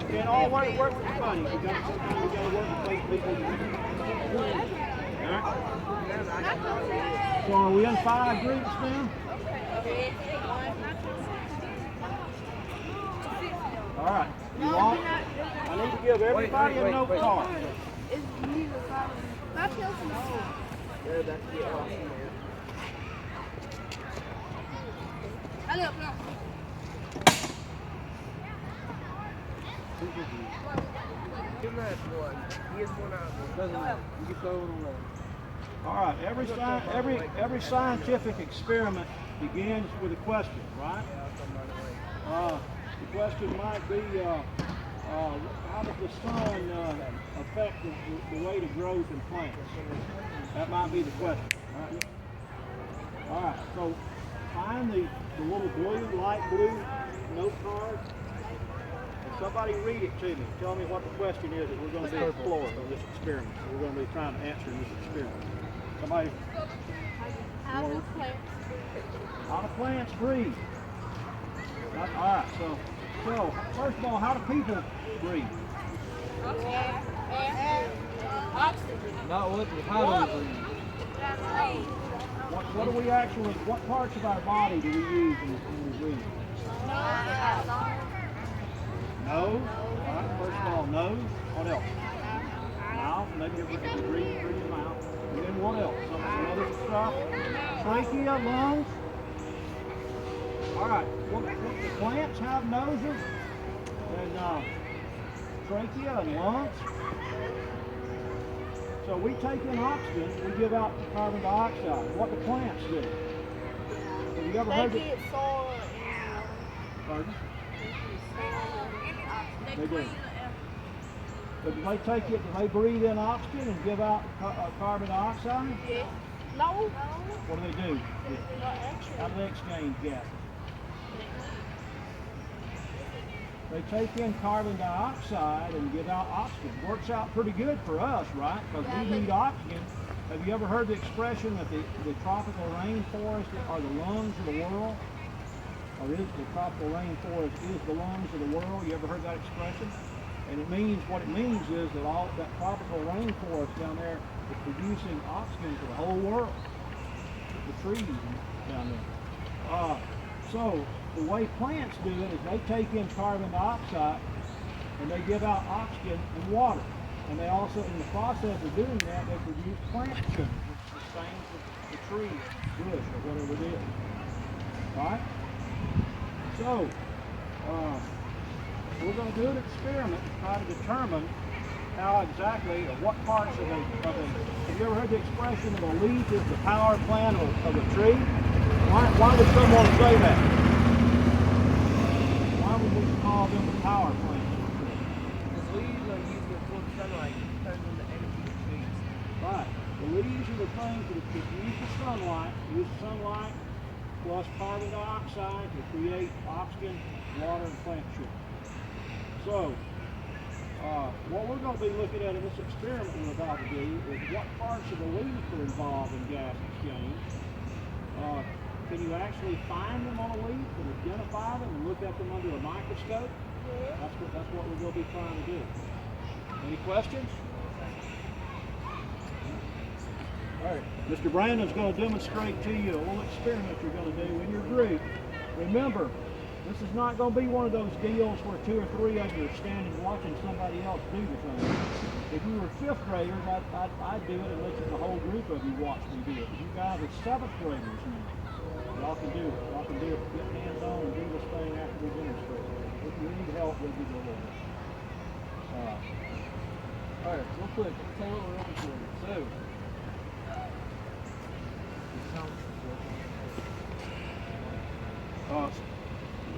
can't all work with your buddies. Sometimes we gotta work with those people. Alright? So are we in 5 groups now? Alright. You want? I need to give everybody a note card. All right. Every scientific experiment begins with a question, right? The question might be, how does the sun affect the rate of growth in plants? That might be the question. Right? All right. So find the little blue, light blue note card. Somebody read it to me. Tell me what the question is that we're going to be exploring in this experiment. So we're going to be trying to answer in this experiment. Somebody. How do plants? How do plants breathe? All right. So first of all, how do people breathe? Air. Oxygen. Not what, how do we breathe? What do we actually? What parts of our body do we use when we breathe? Nose. All right, first of all, nose. What else? Mouth. Maybe if we breathe through your mouth. And then what else? Some other stuff. Trachea, lungs. All right. The plants have noses and trachea and lungs. So we take in oxygen, we give out carbon dioxide. What do plants do? Have you ever heard They get soil. Pardon? They do. But do they take it, do they breathe in oxygen and give out carbon dioxide? Yeah. No. What do they do? How do they exchange gases? They take in carbon dioxide and give out oxygen. Works out pretty good for us, right? Because we need oxygen. Have you ever heard the expression that the tropical rainforest are the lungs of the world? Or is the tropical rainforest is the lungs of the world? You ever heard that expression? And it means, what it means is that all that tropical rainforest down there is producing oxygen for the whole world. The trees down there. So the way plants do it is they take in carbon dioxide and they give out oxygen and water. And they also, in the process of doing that, they produce plant sugars, which is the same as the tree, bush, or whatever it is. Right? So, we're going to do an experiment to try to determine how exactly, or what parts of a, have you ever heard the expression of a leaf is the power plant of a tree? Why would someone say that? Why would we call them the power plant? Because leaves are used to absorb sunlight and turn into energy to trees. Right. The leaves are the things that use the sunlight plus carbon dioxide to create oxygen, water, and plant sugar. So, what we're going to be looking at in this experiment we're about to do is what parts of the leaf are involved in gas exchange. Can you actually find them on a leaf and identify them and look at them under a microscope? That's what we're going to be trying to do. Any questions? All right. Mr. Brandon's going to demonstrate to you a little experiment you're going to do in your group. Remember, this is not going to be one of those deals where 2 or 3 of you are standing watching somebody else do the thing. If you were 5th graders, I'd do it and let the whole group of you watch me do it. You guys are 7th graders now. Y'all can do it. Y'all can do it. Get hands on and do this thing after we demonstrate. If you need help, we'll give you a little bit. All right, real quick, let's tell what we're looking for. So,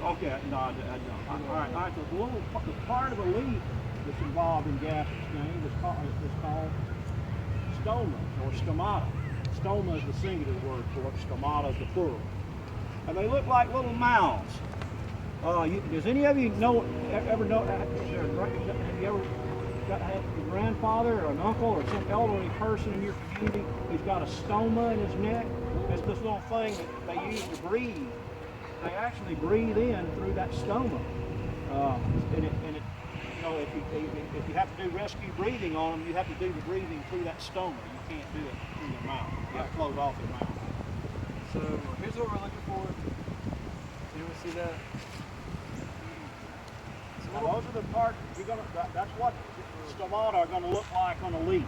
okay, no, I don't. All right, so the part of a leaf that's involved in gas exchange is called stoma or stomata. Stoma is the singular word for it, stomata is the plural. And they look like little mouths. Does any of you ever know, have you ever had a grandfather or an uncle or some elderly person in your community who's got a stoma in his neck? It's this little thing that they use to breathe. They actually breathe in through that stoma. And if you have to do rescue breathing on them, you have to do the breathing through that stoma. You can't do it through their mouth. You have to float off their mouth. So here's what we're looking for. Anyone see that? Now those are the parts that's what stomata are gonna look like on a leaf.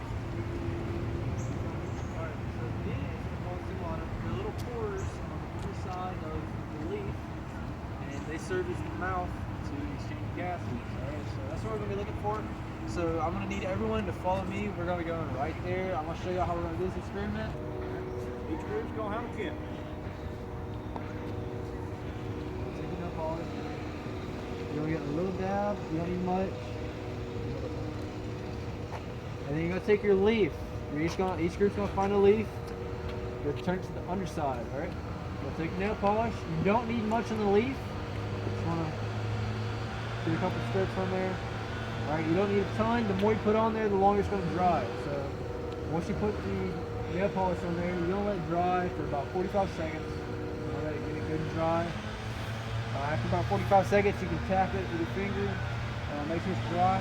Alright, so these are stomata. They're little pores on the underside of the leaf, and they serve as the mouth to exchange gases. Alright, so that's what we're gonna be looking for. So I'm gonna need everyone to follow me. We're gonna be going right there. I'm gonna show you how we're gonna do this experiment. Each group's gonna have a kit. Taking up all this. You're gonna get a little dab. You don't need much. And then you're gonna take your leaf. Each group's gonna find a leaf. You're gonna turn it to the underside. All right. You'll take nail polish. You don't need much on the leaf. Just wanna do a couple strips on there. All right. You don't need a ton. The more you put on there, the longer it's gonna dry. So once you put the nail polish on there, you're gonna let it dry for about 45 seconds. You're gonna let it get good and dry. After about 45 seconds, you can tap it with your finger. Make sure it's dry.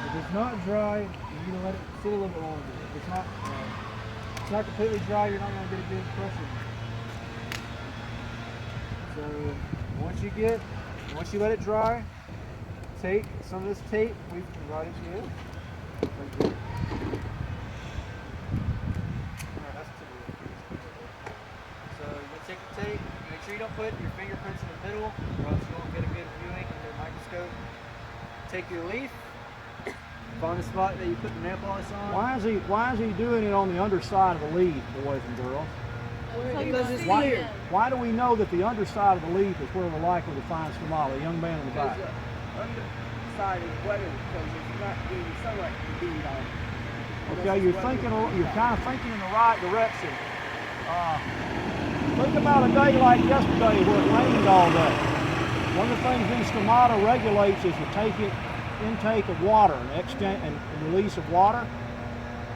If it's not dry, you need to let it sit a little bit longer. If it's not completely dry, you're not going to get a good impression. So once you let it dry, take some of this tape. We can write it here. Like this. That's too good. So you're going to take the tape. Make sure you don't put your fingerprints in the middle, or else you won't get a good viewing under the microscope. Take your leaf, find the spot that you put the nail polish on. Why is he doing it on the underside of the leaf, boys and girls? Because it's clear. Why do we know that the underside of the leaf is where we're likely to find stomata? The young man in the back. Because the underside is wetter because it's not getting sunlight from being on. Okay, you're kind of thinking in the right direction. Think about a day like yesterday where it rained all day. One of the things these stomata regulates is the intake of water and release of water.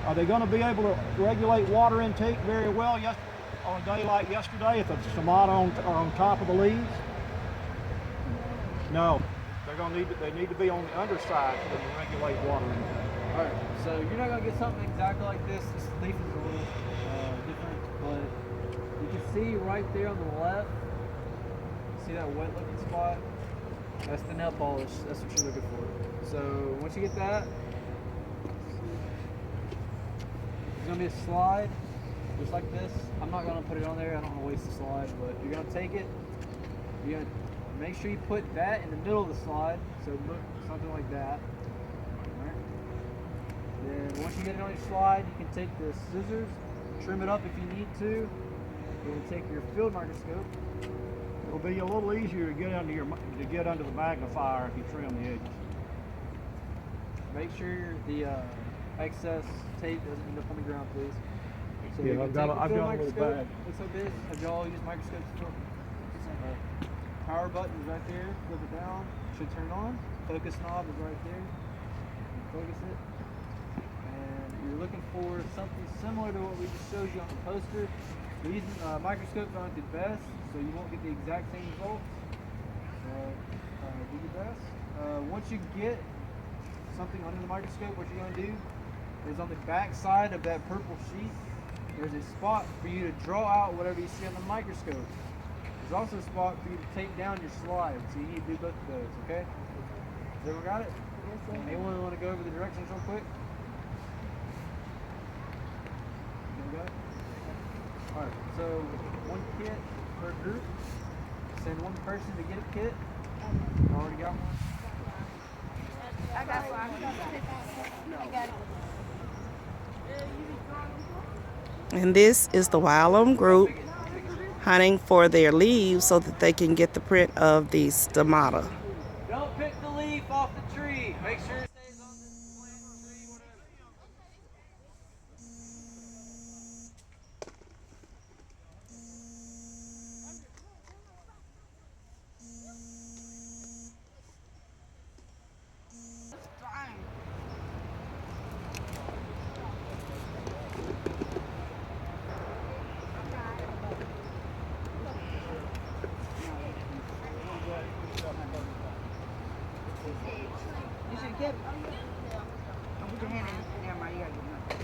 Are they going to be able to regulate water intake very well on a day like yesterday if the stomata are on top of the leaves? No, they need to be on the underside for them to regulate water intake. Alright, so you're not going to get something exactly like this. This leaf is a little different, but you can see right there on the left, see that wet looking spot? That's the nail polish. That's what you're looking for. So once you get that, there's going to be a slide just like this. I'm not going to put it on there. I don't want to waste the slide, but you're going to take it. You're going to make sure you put that in the middle of the slide. So look something like that. Alright. Then once you get it on your slide, you can take the scissors, trim it up if you need to. You're going to take your field microscope. It'll be a little easier to get under the magnifier if you trim the edges. Make sure the excess tape doesn't end up on the ground, please. So Yeah, I've got a little bag. Looks like this. Have y'all used microscopes before? Power button is right there. Flip it down. Should turn on. Focus knob is right there. Focus it. And you're looking for something similar to what we just showed you on the poster. These microscopes aren't the best, so you won't get the exact same results. Do your best. Once you get something under the microscope, what you're going to do is on the back side of that purple sheet, there's a spot for you to draw out whatever you see on the microscope. There's also a spot for you to tape down your slide, so you need to do both of those, okay? Has everyone got it? Yes, sir. Anyone want to go over the directions real quick? Anyone got it? Alright, so one kit per group. Send one person to get a kit. Already got one? I got one. I got it. And this is the Wylam group hunting for their leaves so that they can get the print of the stomata. Don't pick the leaf off the tree. Make sure it stays on the plant, tree, whatever. You should have kept it. Don't put your hand in there, Mike. You gotta get it.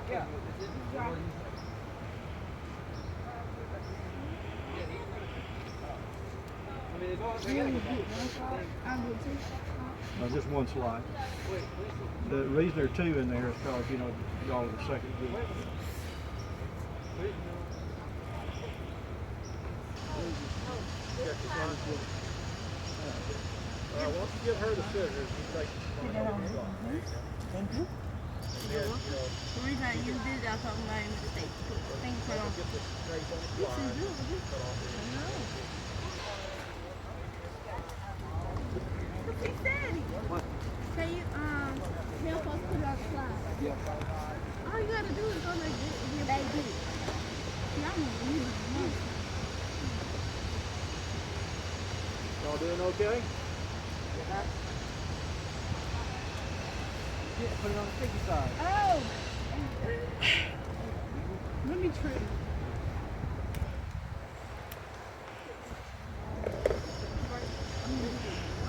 Yeah. No, just one slide. The reason there are two in there is because, you know, y'all are the second group. Why don't you give her the scissors and take Thank you. The reason I used this, I thought my mistake. Thank you for all. This is good. He said it. What? Can you help us put our slide? Yeah. All you gotta do is go like this and your baby. See, I'm gonna use it. Y'all doing okay? Yeah, put it on the sticky side. Oh! Let me try.